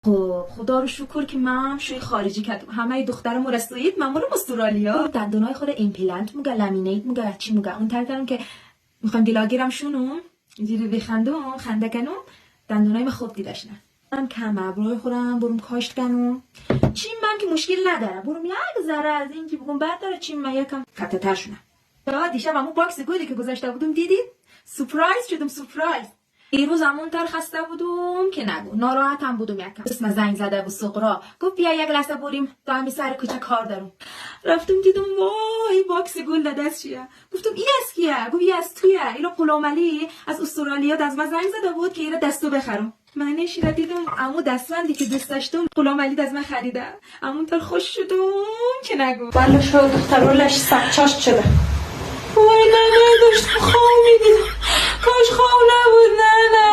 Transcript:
خب خدا رو شکر که من شوی خارجی کردم. همه دختر مرسویت من برم استرالیا. دندونای خود ایمپلنت میگه، لامینیت میگه، چی میگه. اون کردم که میخوام دیلاگیرم شونو اینجوری بخندم خنده کنم دندونای من خوب دیدش نه. من کم ابروی خودم برم کاشت کنم. چیم من که مشکل نداره. برم یک ذره از این که بگم بعد داره چیم من یکم کتتر شونه. دیشب همون باکس گلی که گذاشته بودم دیدید؟ سورپرایز شدم سورپرایز. دیروز همون تر خسته بودم که نگو ناراحت هم بودم یکم. اسم زنگ زده بود سغرا گفت بیا یک لحظه بریم تا همین سر کوچه کار دارم. رفتم دیدم وای باکس گل دست چیه. گفتم این از کیه؟ گفت این از تویه. اینو غلامعلی از استرالیا از من زنگ زده بود که اینو دستو بخرم. من نشیده دیدم عمو دستبندی که دوست داشتم غلامعلی از من خریده. همون تر خوش شدم که نگو. والله شو دخترولش سرچاشت شده. وای نه داشتم خواب میدیدم. کاش خواب نبود. نه